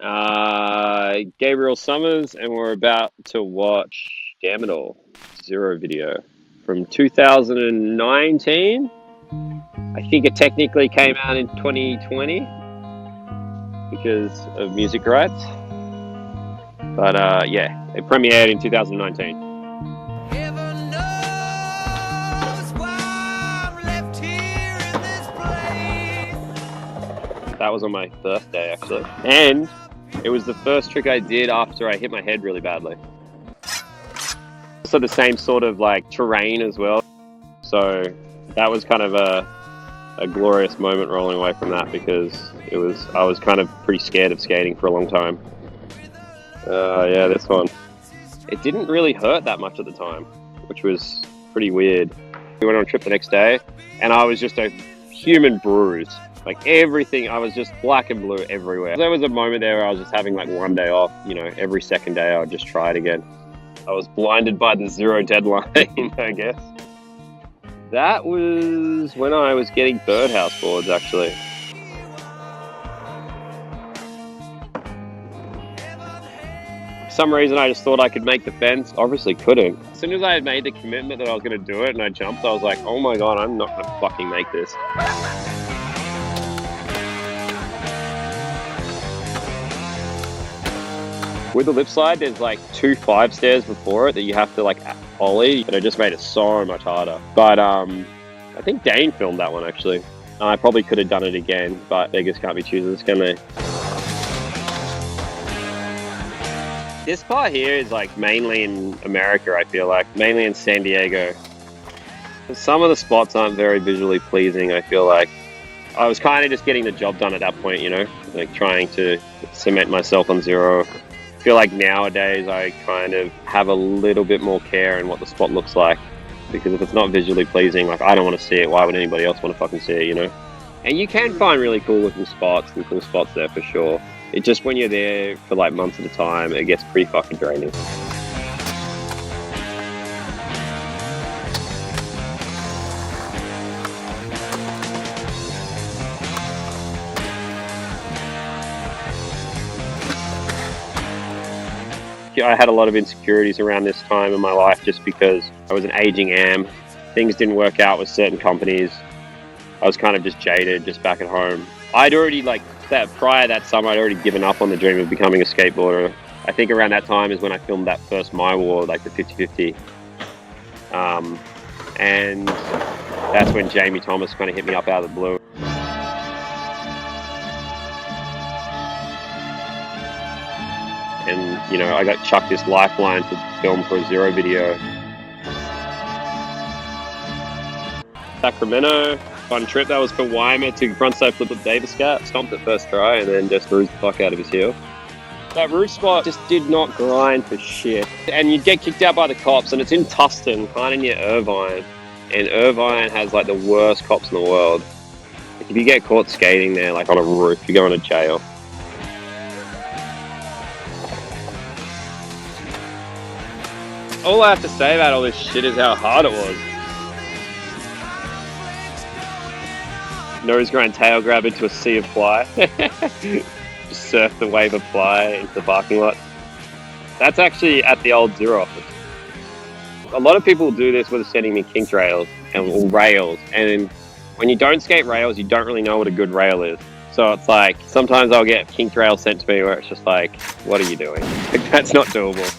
Gabriel Summers, and we're about to watch Damn It All Zero video from 2019. I think it technically came out in 2020 because of music rights, but yeah, it premiered in 2019. That was on my birthday, actually. And it was the first trick I did after I hit my head really badly. Also the same sort of like terrain as well. So that was kind of a glorious moment rolling away from that, because I was kind of pretty scared of skating for a long time. Yeah, this one. It didn't really hurt that much at the time, which was pretty weird. We went on a trip the next day and I was just a human bruise. Like everything, I was just black and blue everywhere. There was a moment there where I was just having like one day off, you know, every second day I would just try it again. I was blinded by the zero deadline, I guess. That was when I was getting birdhouse boards, actually. For some reason I just thought I could make the fence. Obviously couldn't. As soon as I had made the commitment that I was going to do it and I jumped, I was like, oh my god, I'm not going to fucking make this. With the lip slide, there's like 2 5 stairs before it that you have to like ollie, but it just made it so much harder. But I think Dane filmed that one actually. I probably could have done it again, but beggars can't be choosers, can they? This part here is like mainly in America, I feel like, mainly in San Diego. Some of the spots aren't very visually pleasing, I feel like. I was kind of just getting the job done at that point, you know, like trying to cement myself on zero. I feel like nowadays I kind of have a little bit more care in what the spot looks like, because if it's not visually pleasing, like I don't want to see it, why would anybody else want to fucking see it, you know? And you can find really cool looking spots and cool spots there for sure. It just, when you're there for like months at a time, it gets pretty fucking draining. I had a lot of insecurities around this time in my life just because I was an aging am. Things didn't work out with certain companies. I was kind of just jaded, just back at home. I'd already, like, prior that summer, I'd already given up on the dream of becoming a skateboarder. I think around that time is when I filmed that first My War, like the 50-50. And that's when Jamie Thomas kind of hit me up out of the blue. And, you know, I got chucked this lifeline to film for a zero video. Sacramento, fun trip. That was for Weimer to frontside flip with Davis Cat. Stomped it first try and then just bruised the fuck out of his heel. That roof spot just did not grind for shit. And you'd get kicked out by the cops, and it's in Tustin, kind of near Irvine. And Irvine has like the worst cops in the world. Like, if you get caught skating there, like on a roof, you're going to jail. All I have to say about all this shit is how hard it was. Nose grind tail grab into a sea of ply. Just surf the wave of ply into the parking lot. That's actually at the old Zero office. A lot of people do this with sending me kinked rails or rails, and when you don't skate rails, you don't really know what a good rail is. So it's like, sometimes I'll get kinked rails sent to me where it's just like, what are you doing? Like, that's not doable.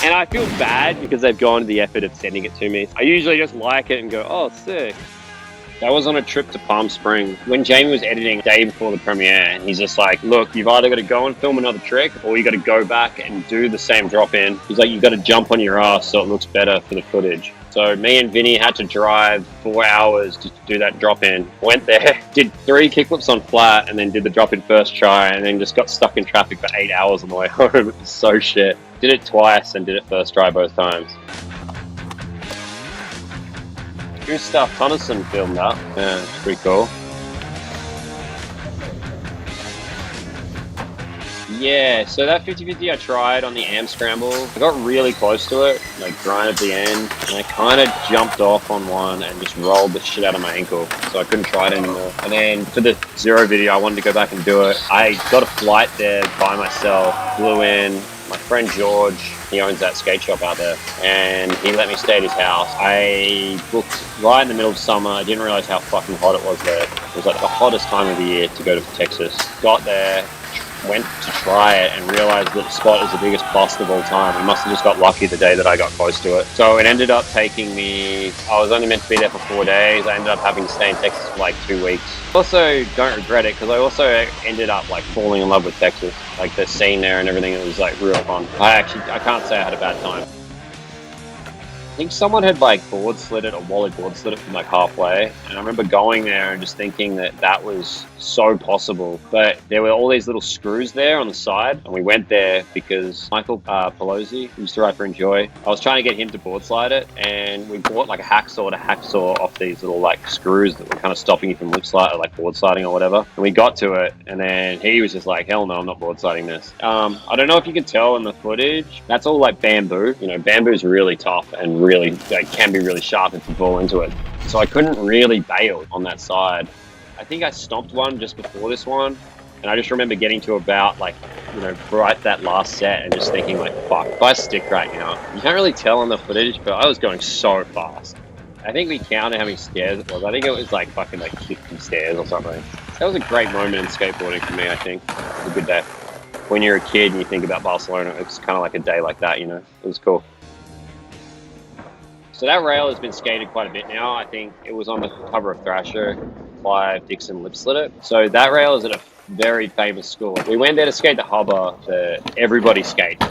And I feel bad because they've gone to the effort of sending it to me. I usually just like it and go, oh, sick. That was on a trip to Palm Springs. When Jamie was editing the day before the premiere, and he's just like, look, you've either got to go and film another trick, or you got to go back and do the same drop-in. He's like, you've got to jump on your ass so it looks better for the footage. So me and Vinny had to drive 4 hours to do that drop-in. Went there, did 3 kickflips on flat, and then did the drop-in first try, and then just got stuck in traffic for 8 hours on the way home. It was so shit. Did it twice and did it first try both times. Gustav Tonnesson filmed that. Yeah, it's pretty cool. Yeah, so that 50-50 I tried on the AM scramble. I got really close to it, like grind at the end, and I kind of jumped off on one and just rolled the shit out of my ankle, so I couldn't try it anymore. And then for the zero video, I wanted to go back and do it. I got a flight there by myself, flew in. My friend George, he owns that skate shop out there, and he let me stay at his house. I booked right in the middle of summer. I didn't realize how fucking hot it was there. It was like the hottest time of the year to go to Texas. Got there, went to try it and realized that the spot is the biggest bust of all time. I must have just got lucky the day that I got close to it. So it ended up taking me, I was only meant to be there for 4 days. I ended up having to stay in Texas for like 2 weeks. Also don't regret it because I also ended up like falling in love with Texas. Like the scene there and everything, it was like real fun. I can't say I had a bad time. I think someone had like board slid it or Wally board slid it from like halfway, and I remember going there and just thinking that that was so possible, but there were all these little screws there on the side, and we went there because Michael Pelosi, who used to ride for Enjoy, I was trying to get him to board slide it, and we bought like a hacksaw to hacksaw off these little like screws that were kind of stopping you from lip slide or like board sliding or whatever, and we got to it, and then he was just like, hell no, I'm not board sliding this. I don't know if you can tell in the footage, that's all like bamboo. You know, bamboo's really tough and really, like, can be really sharp if you fall into it. So I couldn't really bail on that side. I think I stomped one just before this one, and I just remember getting to about like, you know, right that last set and just thinking like, fuck, if I stick right now. You can't really tell on the footage, but I was going so fast. I think we counted how many stairs it was. I think it was like fucking like 50 stairs or something. That was a great moment in skateboarding for me, I think. It was a good day. When you're a kid and you think about Barcelona, it's kind of like a day like that, you know? It was cool. So that rail has been skated quite a bit now. I think it was on the cover of Thrasher. Clive Dixon lip slid it. So that rail is at a very famous school. We went there to skate the hubba that everybody skates.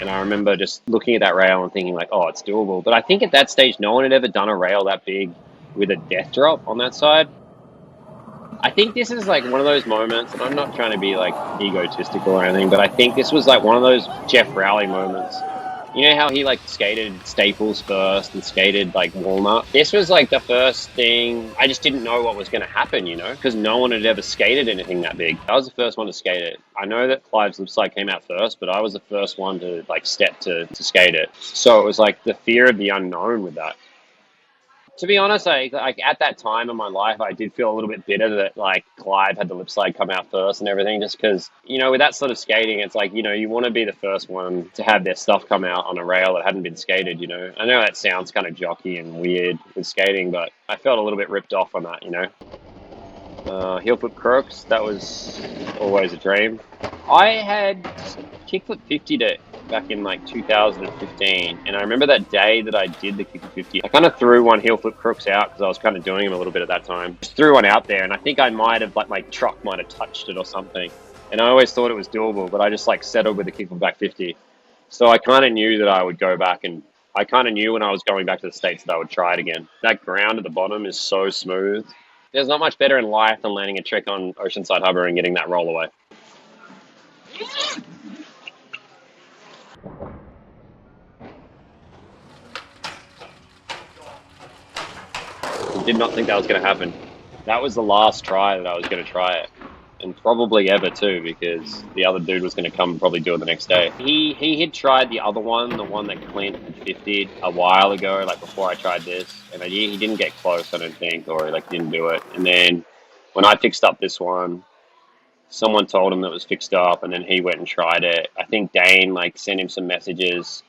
And I remember just looking at that rail and thinking like, oh, it's doable. But I think at that stage, no one had ever done a rail that big with a death drop on that side. I think this is like one of those moments, and I'm not trying to be like egotistical or anything, but I think this was like one of those Jeff Rowley moments. You know how he like skated Staples first and skated like Walnut? This was like the first thing. I just didn't know what was going to happen, you know, because no one had ever skated anything that big. I was the first one to skate it. I know that Clive's lip slide came out first, but I was the first one to like step to skate it. So it was like the fear of the unknown with that. To be honest, like at that time in my life, I did feel a little bit bitter that like Clive had the lip slide come out first and everything, just because, you know, with that sort of skating, it's like, you know, you want to be the first one to have their stuff come out on a rail that hadn't been skated, you know. I know that sounds kind of jockey and weird with skating, but I felt a little bit ripped off on that, you know. Heel flip crooks, that was always a dream. I had kickflip 50 back in like 2015, and I remember that day that I did the kickflip 50, I kind of threw one heel flip crooks out because I was kind of doing them a little bit at that time. Just threw one out there, and I think I might have, like my truck might have touched it or something, and I always thought it was doable, but I just like settled with the kickflip back 50. So I kind of knew that I would go back, and I kind of knew when I was going back to the States that I would try it again. That ground at the bottom is so smooth. There's not much better in life than landing a trick on Oceanside Harbor and getting that roll away. Did not think that was going to happen. That was the last try that I was going to try it. And probably ever too, because the other dude was going to come and probably do it the next day. He had tried the other one, the one that Clint had 50'd a while ago, like before I tried this. And he didn't get close, I don't think, or like didn't do it. And then when I fixed up this one, someone told him that it was fixed up, and then he went and tried it. I think Dane like sent him some messages,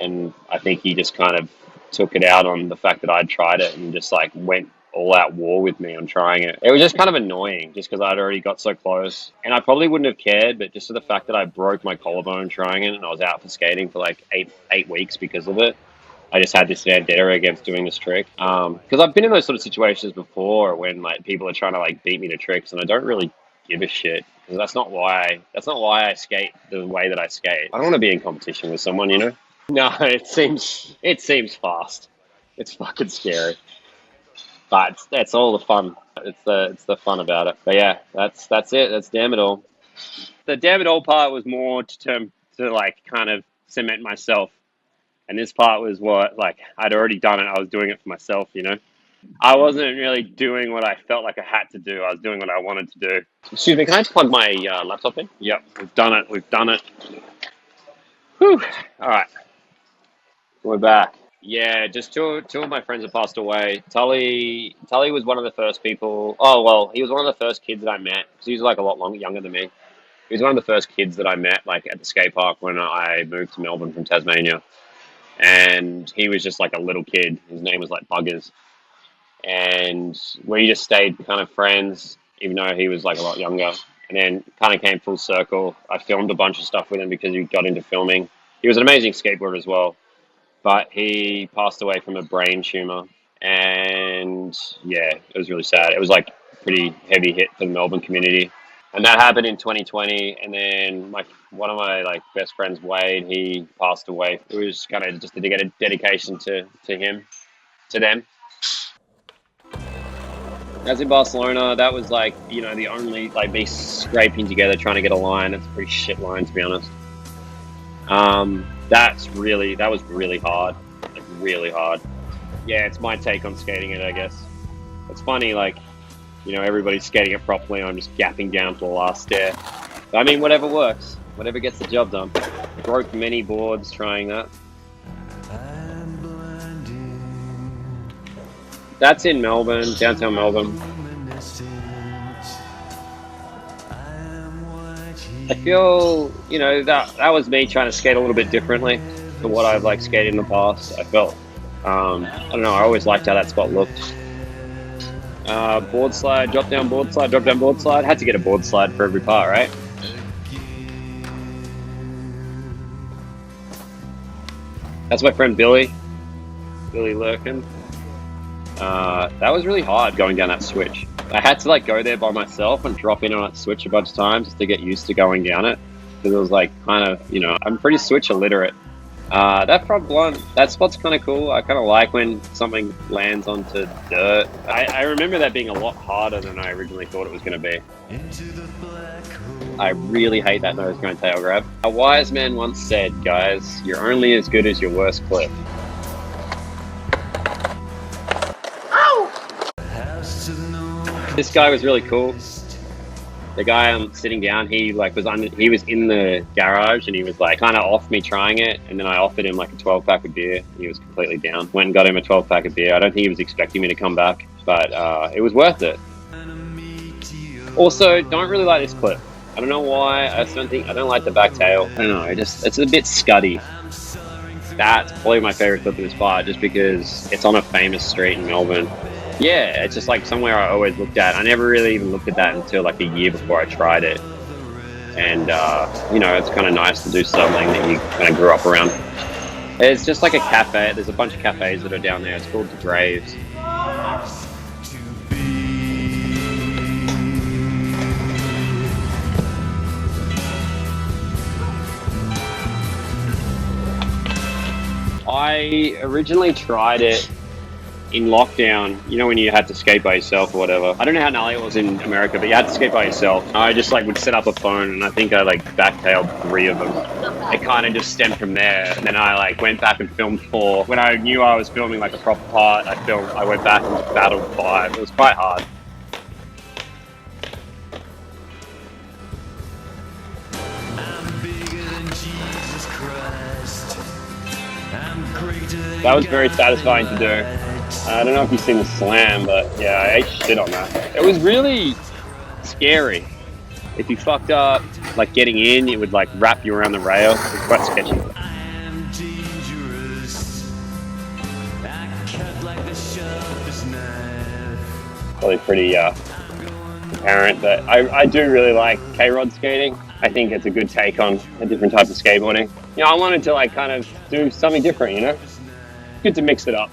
and I think he just kind of took it out on the fact that I'd tried it and just like went all out war with me on trying it. It was just kind of annoying just because I'd already got so close, and I probably wouldn't have cared, but just for the fact that I broke my collarbone trying it and I was out for skating for like eight weeks because of it, I just had this vendetta against doing this trick. Because I've been in those sort of situations before when like people are trying to like beat me to tricks, and I don't really give a shit, because that's not why I skate the way that I skate. I don't want to be in competition with someone, you know. No, it seems fast. It's fucking scary, but that's all the fun. It's the fun about it. But yeah, that's it. That's damn it all. The damn it all part was more to like kind of cement myself, and this part was what, like, I'd already done it. I was doing it for myself, you know. I wasn't really doing what I felt like I had to do. I was doing what I wanted to do. Excuse me, can I just plug my laptop in? Yep, we've done it. We've done it. Whew. All right, we're back. Yeah, just two of my friends have passed away. Tully was one of the first people. Oh well, he was one of the first kids that I met. 'Cause he was like a lot younger than me. He was one of the first kids that I met, like at the skate park when I moved to Melbourne from Tasmania. And he was just like a little kid. His name was like Buggers, and we just stayed kind of friends, even though he was like a lot younger. And then kind of came full circle. I filmed a bunch of stuff with him because he got into filming. He was an amazing skateboarder as well, but he passed away from a brain tumor. And yeah, it was really sad. It was like a pretty heavy hit for the Melbourne community. And that happened in 2020. And then one of my like best friends, Wade, he passed away. It was kind of just to get a dedication to him, to them. As in Barcelona, that was like, you know, the only, like me scraping together trying to get a line. It's a pretty shit line, to be honest. That was really hard. Like, really hard. Yeah, it's my take on skating it, I guess. It's funny, like, you know, everybody's skating it properly. I'm just gapping down to the last stair. But, I mean, whatever works. Whatever gets the job done. Broke many boards trying that. That's in Melbourne, downtown Melbourne. I feel, you know, that was me trying to skate a little bit differently to what I've like skated in the past. I felt, I don't know, I always liked how that spot looked. Board slide, drop down board slide, drop down board slide. Had to get a board slide for every part, right? That's my friend Billy Lurkin. That was really hard going down that switch. I had to like go there by myself and drop in on that switch a bunch of times just to get used to going down it. Because it was like kind of, you know, I'm pretty switch illiterate. That front blunt, that spot's kind of cool. I kind of like when something lands onto dirt. I remember that being a lot harder than I originally thought it was going to be. I really hate that nose grind tail grab. A wise man once said, guys, you're only as good as your worst clip. This guy was really cool. The guy I'm sitting down, he was in the garage and he was like kind of off me trying it, and then I offered him like a 12-pack of beer and he was completely down. Went and got him a 12-pack of beer. I don't think he was expecting me to come back, but it was worth it. Also, don't really like this clip. I don't know why. I don't like the back tail. I don't know. It's a bit scuddy. That's probably my favorite clip of this part, just because it's on a famous street in Melbourne. Yeah, it's just like somewhere I always looked at. I never really even looked at that until like a year before I tried it. And, you know, it's kind of nice to do something that you kind of grew up around. It's just like a cafe. There's a bunch of cafes that are down there. It's called The Graves. I originally tried it in lockdown, you know, when you had to skate by yourself or whatever. I don't know how gnarly it was in America, but you had to skate by yourself. I just like would set up a phone, and I think I like backtailed 3 of them. It kind of just stemmed from there. And then I like went back and filmed 4. When I knew I was filming like a proper part, I went back and battled 5. It was quite hard. That was very satisfying to do. I don't know if you've seen the slam, but yeah, I ate shit on that. It was really scary. If you fucked up, like getting in, it would like wrap you around the rail. It was quite sketchy. Probably pretty apparent, but I do really like K-rod skating. I think it's a good take on a different type of skateboarding. You know, I wanted to like kind of do something different, you know? Good to mix it up.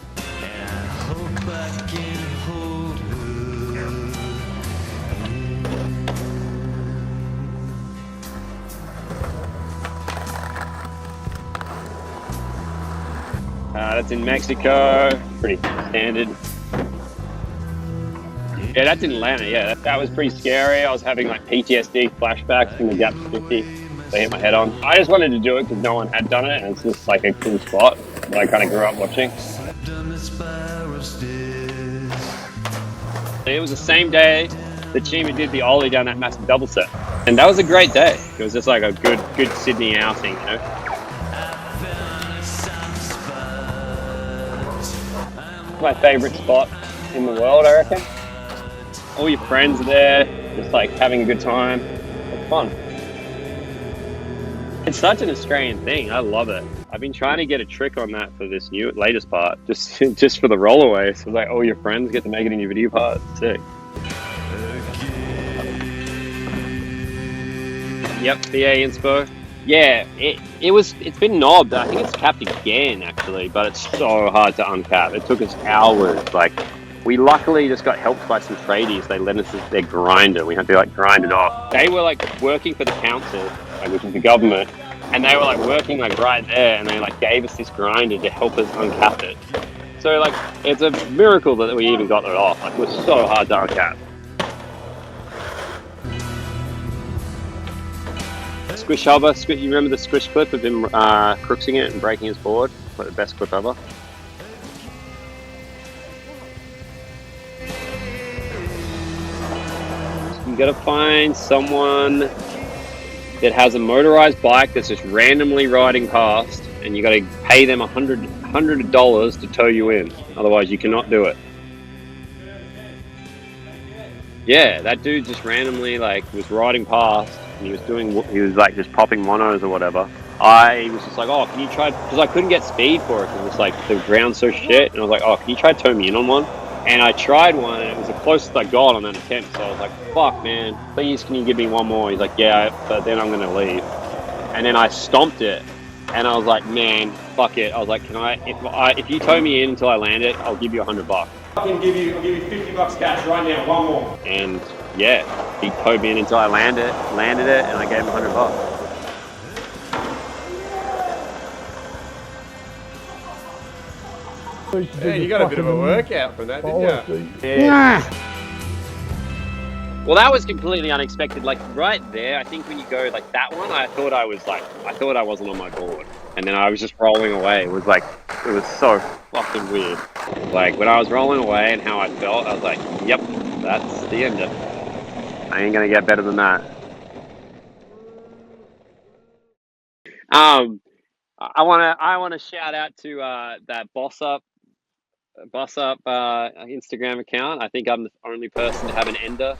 That's in Mexico, pretty standard. Yeah, that didn't land it. Yeah, that was pretty scary. I was having like PTSD flashbacks from the Gap 50 they hit my head on. I just wanted to do it because no one had done it, and it's just like a cool spot that I kind of grew up watching. It was the same day that Chima did the ollie down that massive double set. And that was a great day. It was just like a good Sydney outing, you know? My favourite spot in the world, I reckon. All your friends are there, just like having a good time. It's fun. It's such an Australian thing. I love it. I've been trying to get a trick on that for this latest part, just for the rollaway. So like all your friends get to make it in your video part. It's sick. Yep, BA inspo. Yeah, it's been knobbed. I think it's capped again actually, but it's so hard to uncap. It took us hours. Like, we luckily just got helped by some tradies. They lent us their grinder. We had to like grind it off. They were like working for the council, like, which is the government, and they were like working like right there, and they like gave us this grinder to help us uncap it. So like, it's a miracle that we even got it off. Like, it was so hard to uncap. Squish hubber, you remember the squish clip of him crooksing it and breaking his board? Like the best clip ever. You gotta find someone that has a motorized bike that's just randomly riding past, and you gotta pay them $100 to tow you in. Otherwise, you cannot do it. Yeah, that dude just randomly like was riding past. He was like just popping monos or whatever. I was just like, oh, can you try, because I couldn't get speed for it because it's like the ground's so shit, and I was like, oh, can you try to tow me in on one? And I tried one, and it was the closest I got on that attempt. So I was like, fuck, man, please, can you give me one more? He's like, yeah, but then I'm gonna leave. And then I stomped it, and I was like, man, fuck it. I was like, if you tow me in until I land it, I'll give you $100. I'll give you $50 cash right now, one more. And yeah, he towed me in until I landed it, and I gave him $100. Yeah, you got a bit of a workout from that, didn't you? Yeah. Well, that was completely unexpected. Like right there, I think when you go like that one, I thought I wasn't on my board, and then I was just rolling away. It was so fucking weird. Like when I was rolling away and how I felt, I was like, yep, that's the end of it. I ain't gonna get better than that. I wanna shout out to that boss up Instagram account. I think I'm the only person to have an ender.